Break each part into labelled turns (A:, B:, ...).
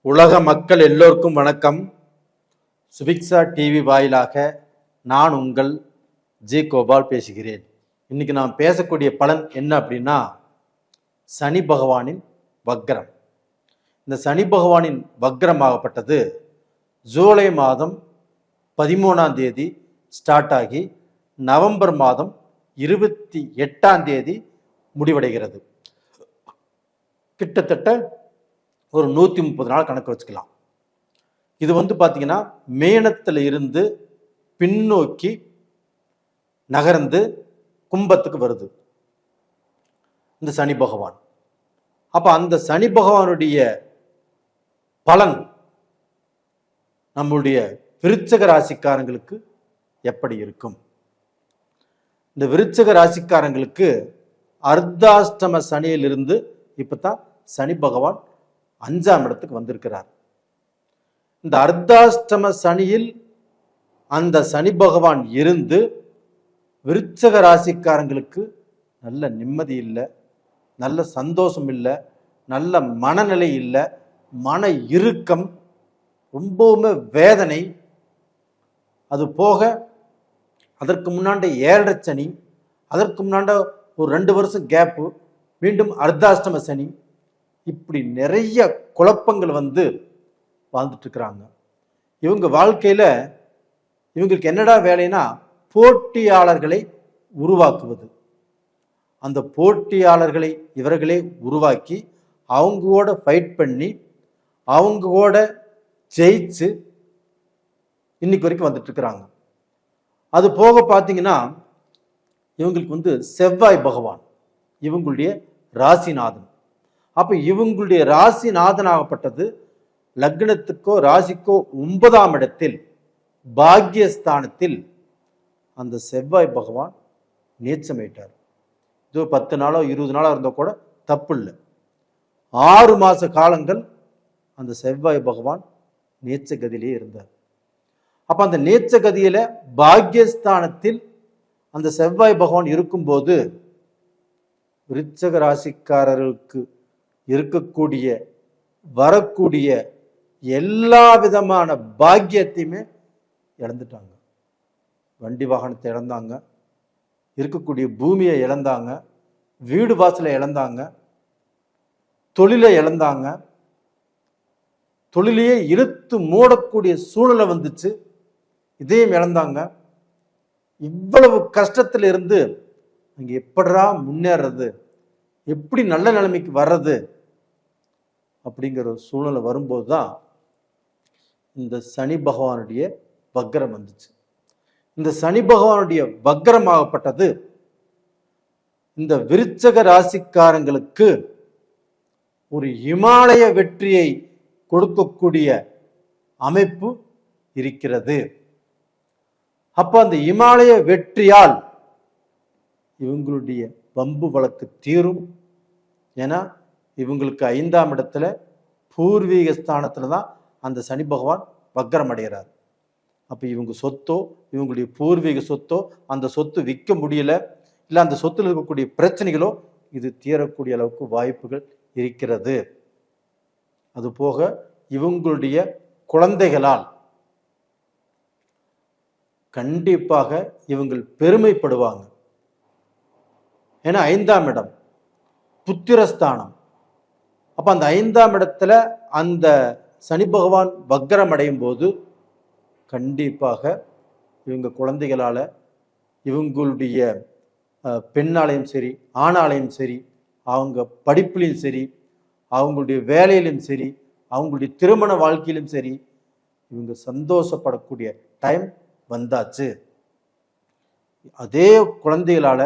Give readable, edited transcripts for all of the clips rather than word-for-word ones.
A: உலக மக்கள் எல்லோருக்கும் வணக்கம். சுபிக்ஷா டிவி வாயிலாக நான் உங்கள் ஜி கோபால் பேசுகிறேன். இன்னைக்கு நான் பேசக்கூடிய பலன் என்ன அப்படின்னா, சனி பகவானின் வக்ரம். இந்த சனி பகவானின் வக்ரமாகப்பட்டது ஜூலை மாதம் 13ஆம் தேதி ஸ்டார்ட் ஆகி நவம்பர் மாதம் 28ஆம் தேதி முடிவடைகிறது. கிட்டத்தட்ட ஒரு 130 நாள் கணக்கு வச்சுக்கலாம். இது பார்த்தீங்கன்னா மேனத்தில் இருந்து பின்னோக்கி நகர்ந்து கும்பத்துக்கு வருது இந்த சனி பகவான். அப்ப அந்த சனி பகவானுடைய பலன் நம்முடைய விருச்சக ராசிக்காரங்களுக்கு எப்படி இருக்கும்? இந்த விருச்சக ராசிக்காரங்களுக்கு அர்த்தாஷ்டம சனியிலிருந்து இப்பதான் சனி பகவான் 5ஆம் இடத்துக்கு வந்திருக்கிறார். இந்த அர்த்தாஷ்டம சனியில் அந்த சனி பகவான் இருந்து விருச்சக ராசிக்காரங்களுக்கு நல்ல நிம்மதி இல்லை, நல்ல சந்தோஷம் இல்லை, நல்ல மனநிலை இல்லை, மன இறுக்கம், ரொம்பவுமே வேதனை. அது போக அதற்கு முன்னாடி 7.5 சனி, அதற்கு முன்னாண்ட ஒரு 2 வருஷம் கேப்பு, மீண்டும் அர்த்தாஷ்டம சனி, இப்படி நிறைய குழப்பங்கள் வாழ்ந்துட்டு இருக்கிறாங்க. இவங்க வாழ்க்கையில இவங்களுக்கு என்னடா வேலைன்னா போட்டியாளர்களை உருவாக்குவது. அந்த போட்டியாளர்களை இவர்களே உருவாக்கி அவங்களோட ஃபைட் பண்ணி அவங்களோட ஜெயிச்சு இன்னைக்கு வரைக்கும் வந்துட்டு இருக்கிறாங்க. அது போக பார்த்தீங்கன்னா இவங்களுக்கு செவ்வாய் பகவான் இவங்களுடைய ராசிநாதன். அப்ப இவங்களுடைய ராசிநாதனாகப்பட்டது லக்னத்துக்கோ ராசிக்கோ 9ஆம் இடத்தில் பாக்யஸ்தானத்தில் அந்த செவ்வாய் பகவான் நீச்சமிட்டார். இது 10 நாளோ 20 நாளோ இருந்தா கூட தப்பு இல்லை. 6 மாச காலங்கள் அந்த செவ்வாய் பகவான் நீச்ச கதியிலே இருந்தார். அப்ப அந்த நீச்ச கதியில பாக்யஸ்தானத்தில் அந்த செவ்வாய் பகவான் இருக்கும்போது விருச்சக ராசிக்காரர்களுக்கு இருக்கக்கூடிய வரக்கூடிய எல்லா விதமான பாக்கியத்தையுமே இழந்துட்டாங்க. வண்டி வாகனத்தை இழந்தாங்க, இருக்கக்கூடிய பூமியை இழந்தாங்க, வீடு வாசலை இழந்தாங்க, தொழிலை இழந்தாங்க, தொழிலையே இழுத்து மூடக்கூடிய சூழ்நிலை வந்துச்சு, இதையும் இழந்தாங்க. இவ்வளவு கஷ்டத்துல இருந்து அங்க எப்படா முன்னேறது, எப்படி நல்ல நிலைமைக்கு வர்றது அப்படிங்கிற சூழ்நிலை வரும்போது தான் இந்த சனி பகவானுடைய வக்ரம் வந்துச்சு. இந்த சனி பகவானுடைய வக்ரமாகப்பட்டது இந்த விருச்சக ராசிக்காரங்களுக்கு ஒரு இமாலய வெற்றியை கொடுக்கக்கூடிய அமைப்பு இருக்கிறது. அப்ப அந்த இமாலய வெற்றியால் இவங்களுடைய வம்பு வழக்கு தீரும். ஏன்னா இவங்களுக்கு 5ஆம் இடத்துல பூர்வீக ஸ்தானத்துல தான் அந்த சனி பகவான் வக்ரம் அடைகிறார். அப்ப இவங்க சொத்தோ, இவங்களுடைய பூர்வீக சொத்தோ, அந்த சொத்து விற்க முடியல, இல்லை அந்த சொத்துல இருக்கக்கூடிய பிரச்சனைகளோ இது தீரக்கூடிய அளவுக்கு வாய்ப்புகள் இருக்கிறது. அது போக இவங்களுடைய குழந்தைகளால் கண்டிப்பாக இவங்கள் பெருமைப்படுவாங்க. ஏன்னா 5ஆம் இடம் புத்திரஸ்தானம். அப்ப அந்த 5ஆம் இடத்துல அந்த சனி பகவான் வக்ரம் அடையும் போது கண்டிப்பாக இவங்க குழந்தைகளால இவங்களுடைய பெண்ணாலையும் சரி ஆணாலையும் சரி, அவங்க படிப்புலையும் சரி, அவங்களுடைய வேலையிலும் சரி, அவங்களுடைய திருமண வாழ்க்கையிலும் சரி, இவங்க சந்தோஷப்படக்கூடிய டைம் வந்தாச்சு. அதே குழந்தைகளால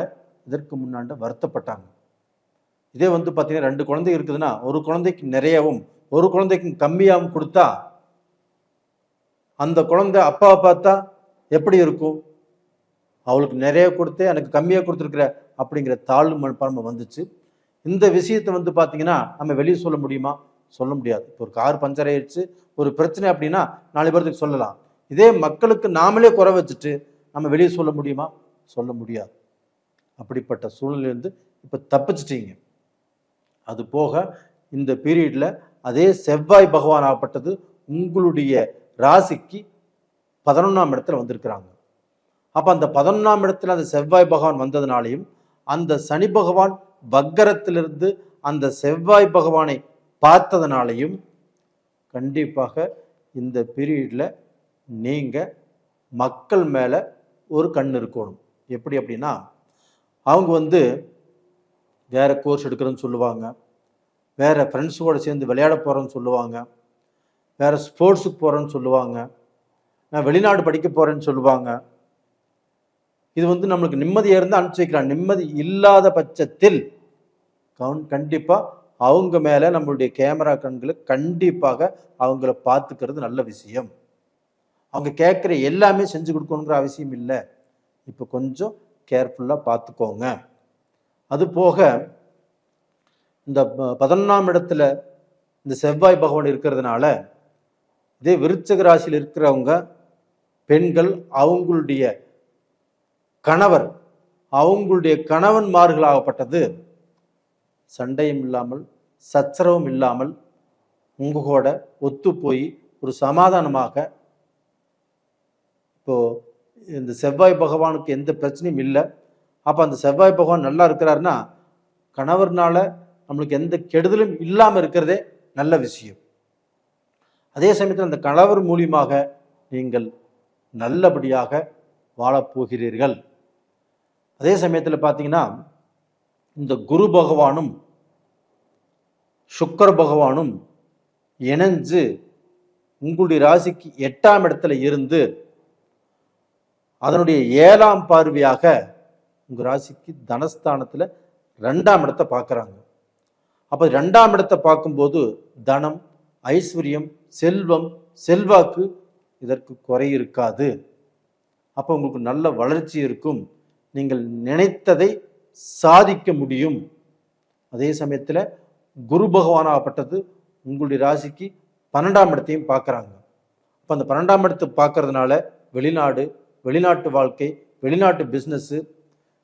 A: இதற்கு முன்னாண்ட வருத்தப்பட்டாங்க. இதே பார்த்தீங்கன்னா 2 குழந்தை இருக்குதுன்னா ஒரு குழந்தைக்கு நிறையவும் ஒரு குழந்தைக்கு கம்மியாகவும் கொடுத்தா அந்த குழந்தை அப்பாவை பார்த்தா எப்படி இருக்கும்? அவளுக்கு நிறைய கொடுத்து எனக்கு கம்மியாக கொடுத்துருக்குற அப்படிங்கிற தாழ்வு மனப்பான்மை வந்துச்சு. இந்த விஷயத்தை பார்த்தீங்கன்னா நம்ம வெளியே சொல்ல முடியுமா? சொல்ல முடியாது. இப்போ ஒரு கார் பஞ்சர் ஆயிடுச்சு, ஒரு பிரச்சனை அப்படின்னா 4 பேருக்கு சொல்லலாம். இதே மக்களுக்கு நாமளே குறை வச்சுட்டு நம்ம வெளியே சொல்ல முடியுமா? சொல்ல முடியாது. அப்படிப்பட்ட சூழ்நிலையிலிருந்து இப்போ தப்பிச்சிட்டீங்க. அது போக இந்த பீரியட்ல அதே செவ்வாய் பகவான் ஆகப்பட்டது உங்களுடைய ராசிக்கு 11ஆம் இடத்துல வந்திருக்கிறாங்க. அப்போ அந்த 11ஆம் இடத்துல அந்த செவ்வாய் பகவான் வந்ததுனாலையும் அந்த சனி பகவான் வக்கரத்திலிருந்து அந்த செவ்வாய் பகவானை பார்த்ததுனாலையும் கண்டிப்பாக இந்த பீரியட்ல நீங்க மக்கள் மேல ஒரு கண் இருக்கணும். எப்படி அப்படின்னா, அவங்க வேற கோர்ஸ் எடுக்கிறேன்னு சொல்லுவாங்க, வேற ஃப்ரெண்ட்ஸுக்கூட சேர்ந்து விளையாட போறேன்னு சொல்லுவாங்க, வேற ஸ்போர்ட்ஸுக்கு போறேன்னு சொல்லுவாங்க, நான் வெளிநாடு படிக்க போறேன்னு சொல்லுவாங்க. இது நம்மளுக்கு நிம்மதியாக இருந்து அனுப்பிச்சு வைக்கலாம். நிம்மதி இல்லாத பட்சத்தில் கண்டிப்பா அவங்க மேல நம்மளுடைய கேமரா கண்களை கண்டிப்பாக அவங்கள பார்த்துக்கிறது நல்ல விஷயம். அவங்க கேட்குற எல்லாமே செஞ்சு கொடுக்கணுங்கிற அவசியம் இல்லை. இப்போ கொஞ்சம் கேர்ஃபுல்லாக பார்த்துக்கோங்க. அது போக இந்த 11ஆம் இடத்துல இந்த செவ்வாய் பகவான் இருக்கிறதுனால இதே விருச்சிக ராசியில் இருக்கிறவங்க பெண்கள் அவங்களுடைய கணவன்மார்களாகப்பட்டது சண்டையும் இல்லாமல் சச்சரவும் இல்லாமல் உங்க கூட ஒத்து போய் ஒரு சமாதானமாக, இப்போ இந்த செவ்வாய் பகவானுக்கு எந்த பிரச்சனையும் இல்லை. அப்போ அந்த செவ்வாய் பகவான் நல்லா இருக்கிறாருன்னா கணவர்னால நம்மளுக்கு எந்த கெடுதலும் இல்லாமல் இருக்கிறதே நல்ல விஷயம். அதே சமயத்தில் அந்த கணவர் மூலியமாக நீங்கள் நல்லபடியாக வாழப்போகிறீர்கள். அதே சமயத்தில் பார்த்தீங்கன்னா இந்த குரு பகவானும் சுக்கிர பகவானும் இணைஞ்சு உங்களுடைய ராசிக்கு 8ஆம் இடத்துல இருந்து அதனுடைய 7ஆம் பார்வையாக உங்க ராசிக்கு தனஸ்தானத்துல 2ஆம் இடத்தை பார்க்கறாங்க. அப்ப 2ஆம் இடத்தை பார்க்கும்போது தனம், ஐஸ்வர்யம், செல்வம், செல்வாக்கு இதற்கு குறை இருக்காது. அப்போ உங்களுக்கு நல்ல வளர்ச்சி இருக்கும். நீங்கள் நினைத்ததை சாதிக்க முடியும். அதே சமயத்தில் குரு பகவானாகப்பட்டது உங்களுடைய ராசிக்கு 12ஆம் இடத்தையும் பார்க்குறாங்க. அப்போ அந்த 12ஆம் இடத்தை பார்க்கறதுனால வெளிநாட்டு வாழ்க்கை, வெளிநாட்டு பிஸ்னஸ்ஸு,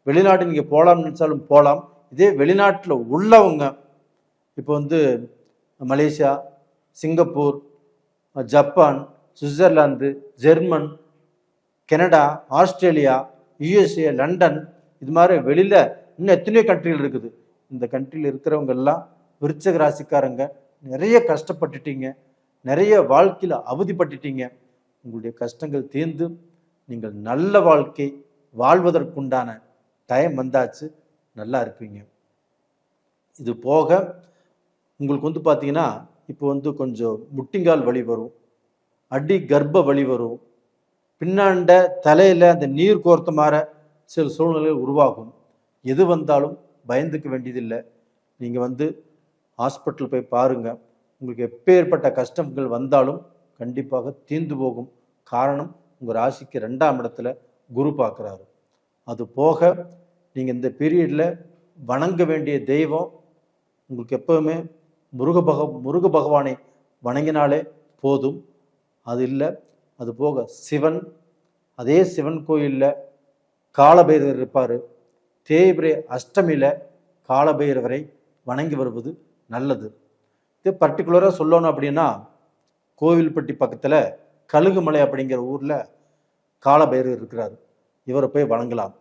A: வெளிநாட்டு நீங்கள் போகலாம்னு நினச்சாலும் போகலாம். இதே வெளிநாட்டில் உள்ளவங்க இப்போ Malaysia, Singapore, Japan, Switzerland, German, Canada, Australia, USA, London, இது மாதிரி வெளியில் இன்னும் எத்தனையோ கண்ட்ரிகள் இருக்குது. இந்த கண்ட்ரியில் இருக்கிறவங்க எல்லாம் விருச்சிக ராசிக்காரங்க நிறைய கஷ்டப்பட்டுட்டீங்க, நிறைய வாழ்க்கையில் அவதிப்பட்டுட்டீங்க. உங்களுடைய கஷ்டங்கள் தீர்ந்து நீங்கள் நல்ல வாழ்க்கை வாழ்வதற்குண்டான டைம் வந்தாச்சு, நல்லா இருப்பீங்க. இது போக உங்களுக்கு பார்த்தீங்கன்னா இப்போ கொஞ்சம் முட்டிங்கால் வலி வரும், அடி கர்ப்ப வலி வரும், பின்னாண்ட தலையில் அந்த நீர் கோர்த்த மாதிரி சில சூழ்நிலைகள் உருவாகும். எது வந்தாலும் பயந்துக்க வேண்டியதில்லை. நீங்கள் ஹாஸ்பிட்டல் போய் பாருங்கள். உங்களுக்கு எப்பேற்பட்ட கஷ்டங்கள் வந்தாலும் கண்டிப்பாக தீர்ந்து போகும். காரணம் உங்கள் ராசிக்கு 2ஆம் இடத்துல குரு பார்க்குறாரு. அது போக நீங்கள் இந்த பீரியடில் வணங்க வேண்டிய தெய்வம் உங்களுக்கு எப்பவுமே முருக பகவானை வணங்கினாலே போதும். அது இல்லை, அது போக சிவன், அதே சிவன் கோயிலில் காலபைரவர் இருப்பார். தேய்பிரை அஷ்டமியில் காலபைரவரை வணங்கி வருவது நல்லது. இது பர்டிகுலராக சொல்லணும் அப்படின்னா கோவில்பட்டி பக்கத்தில் கழுகுமலை அப்படிங்கிற ஊரில் காலபைரவர் இருக்கிறார். இவரை போய் வணங்கலாம்.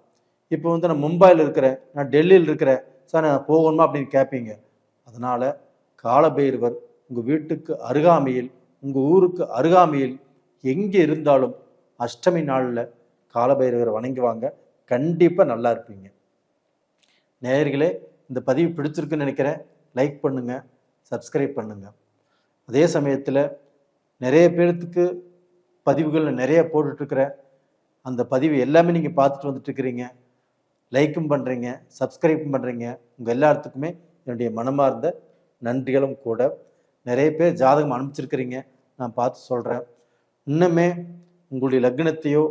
A: இப்போ நான் மும்பையில் இருக்கிறேன், நான் டெல்லியில் இருக்கிறேன் சார், நான் போகணுமா அப்படின்னு கேட்பீங்க. அதனால் காலபைரவர் உங்கள் வீட்டுக்கு அருகாமையில், உங்கள் ஊருக்கு அருகாமையில் எங்கே இருந்தாலும் அஷ்டமி நாளில் காலபைரவரை வணங்கி வாங்க. கண்டிப்பாக நல்லா இருப்பீங்க. நேயர்களே, இந்த பதிவு பிடிச்சிருக்குன்னு நினைக்கிறேன். லைக் பண்ணுங்கள், சப்ஸ்கிரைப் பண்ணுங்கள். அதே சமயத்தில் நிறைய பேர்த்துக்கு பதிவுகள் நிறைய போட்டுட்ருக்கிறேன். அந்த பதிவு எல்லாமே நீங்கள் பார்த்துட்டு வந்துட்டுருக்கிறீங்க, லைக்கும் பண்ணுறீங்க, சப்ஸ்கிரைப்பும் பண்ணுறீங்க. உங்கள் எல்லாத்துக்குமே என்னுடைய மனமார்ந்த நன்றிகளும் கூட. நிறைய பேர் ஜாதகம் அனுப்பிச்சிருக்கிறீங்க, நான் பார்த்து சொல்கிறேன். இன்னுமே உங்களுடைய லக்னத்தையோ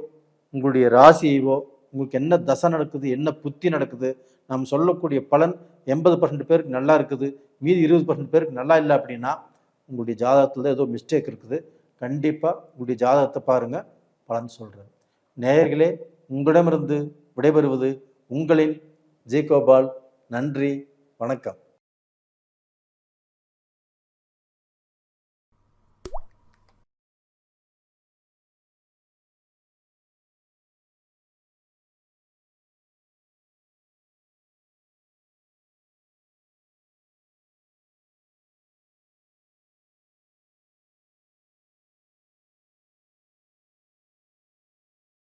A: உங்களுடைய ராசியையோ உங்களுக்கு என்ன தசை நடக்குது, என்ன புத்தி நடக்குது, நாம் சொல்லக்கூடிய பலன் 80% பேருக்கு நல்லா இருக்குது, மீதி 20% பேருக்கு நல்லா இல்லை அப்படின்னா உங்களுடைய ஜாதகத்தில் ஏதோ மிஸ்டேக் இருக்குது. கண்டிப்பாக உங்களுடைய ஜாதகத்தை பாருங்கள், பலன் சொல்கிறேன். நேயர்களே, உங்களிடமிருந்து விடைபெறுவது உங்களின் ஜேகோபால். நன்றி, வணக்கம்.